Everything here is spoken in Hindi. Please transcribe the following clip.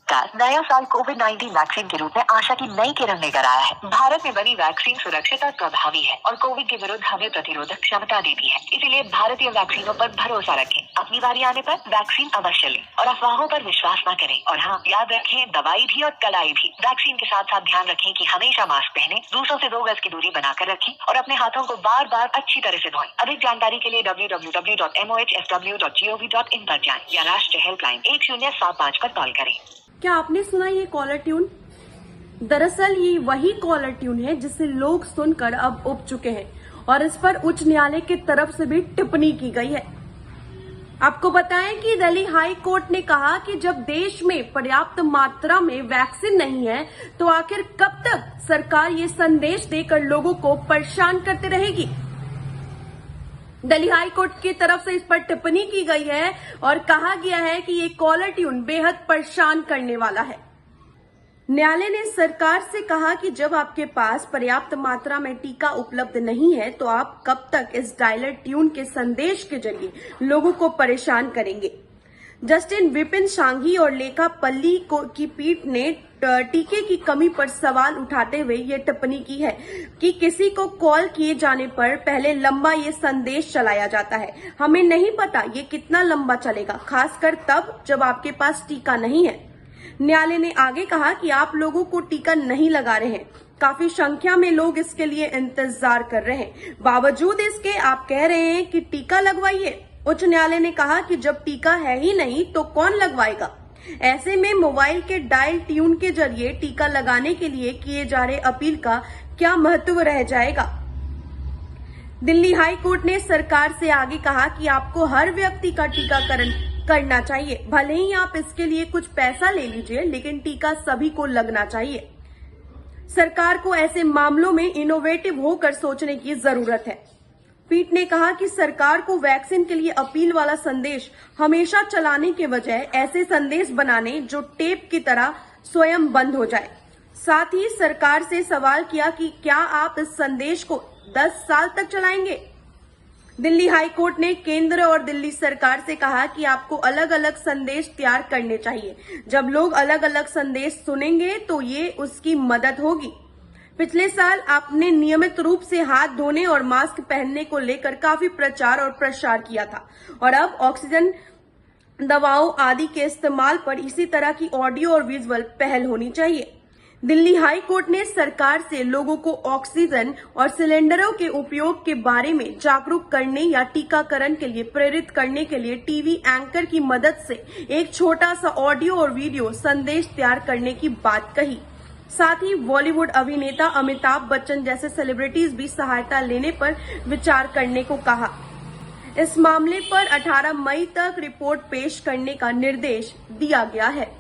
नमस्कार। नया साल कोविड-19 वैक्सीन के रूप में आशा की नई किरण लेकर आया है। भारत में बनी वैक्सीन सुरक्षित और प्रभावी है और कोविड के विरुद्ध हमें प्रतिरोधक क्षमता देती है। इसीलिए भारतीय वैक्सीनों पर भरोसा रखें। अपनी बारी आने पर वैक्सीन अवश्य लें और अफवाहों पर विश्वास न करें। और हाँ, याद रखें, दवाई भी और कलाई भी। वैक्सीन के साथ साथ ध्यान रखें कि हमेशा मास्क पहने, दूसरों से 2 गज की दूरी बनाकर रखें और अपने हाथों को बार बार अच्छी तरह से धोएं। अधिक जानकारी के लिए www.mohfw.gov.in पर जाएं या राष्ट्रीय हेल्पलाइन 1075 पर कॉल करें। क्या आपने सुना ये कॉलर ट्यून? दरअसल ये वही कॉलर ट्यून है जिसे लोग सुनकर अब उब चुके हैं और इस पर उच्च न्यायालय की तरफ से भी टिप्पणी की गई है। आपको बताएं कि दिल्ली हाई कोर्ट ने कहा कि जब देश में पर्याप्त मात्रा में वैक्सीन नहीं है तो आखिर कब तक सरकार ये संदेश देकर लोगों को परेशान करते रहेगी। दिल्ली हाई कोर्ट की तरफ से इस पर टिप्पणी की गई है और कहा गया है कि ये कॉलर ट्यून बेहद परेशान करने वाला है। न्यायालय ने सरकार से कहा कि जब आपके पास पर्याप्त मात्रा में टीका उपलब्ध नहीं है तो आप कब तक इस डायलर ट्यून के संदेश के जरिए लोगों को परेशान करेंगे। जस्टिस विपिन सांघी और लेखा पल्ली की पीठ ने टीके की कमी पर सवाल उठाते हुए ये टिप्पणी की है कि किसी को कॉल किए जाने पर पहले लंबा ये संदेश चलाया जाता है। हमें नहीं पता ये कितना लंबा चलेगा, खासकर तब जब आपके पास टीका नहीं है। न्यायालय ने आगे कहा कि आप लोगों को टीका नहीं लगा रहे हैं। काफी संख्या में लोग इसके लिए इंतजार कर रहे हैं। बावजूद इसके आप कह रहे हैं कि टीका लगवाइए। उच्च न्यायालय ने कहा कि जब टीका है ही नहीं तो कौन लगवाएगा। ऐसे में मोबाइल के डायल ट्यून के जरिए टीका लगाने के लिए किए जा रहे अपील का क्या महत्व रह जाएगा। दिल्ली हाई कोर्ट ने सरकार से आगे कहा कि आपको हर व्यक्ति का टीकाकरण करना चाहिए। भले ही आप इसके लिए कुछ पैसा ले लीजिए, लेकिन टीका सभी को लगना चाहिए। सरकार को ऐसे मामलों में इनोवेटिव होकर सोचने की जरूरत है। पीठ ने कहा कि सरकार को वैक्सीन के लिए अपील वाला संदेश हमेशा चलाने के बजाय ऐसे संदेश बनाने जो टेप की तरह स्वयं बंद हो जाए। साथ ही सरकार से सवाल किया कि क्या आप इस संदेश को 10 साल तक चलाएंगे। दिल्ली हाई कोर्ट ने केंद्र और दिल्ली सरकार से कहा कि आपको अलग अलग संदेश तैयार करने चाहिए। जब लोग अलग अलग संदेश सुनेंगे तो ये उसकी मदद होगी। पिछले साल आपने नियमित रूप से हाथ धोने और मास्क पहनने को लेकर काफी प्रचार और प्रसार किया था और अब ऑक्सीजन दवाओं आदि के इस्तेमाल पर इसी तरह की ऑडियो और विजुअल पहल होनी चाहिए। दिल्ली हाई कोर्ट ने सरकार से लोगों को ऑक्सीजन और सिलेंडरों के उपयोग के बारे में जागरूक करने या टीकाकरण के लिए प्रेरित करने के लिए टीवी एंकर की मदद से एक छोटा सा ऑडियो और वीडियो संदेश तैयार करने की बात कही। साथ ही बॉलीवुड अभिनेता अमिताभ बच्चन जैसे सेलिब्रिटीज भी सहायता लेने पर विचार करने को कहा। इस मामले पर 18 मई तक रिपोर्ट पेश करने का निर्देश दिया गया है।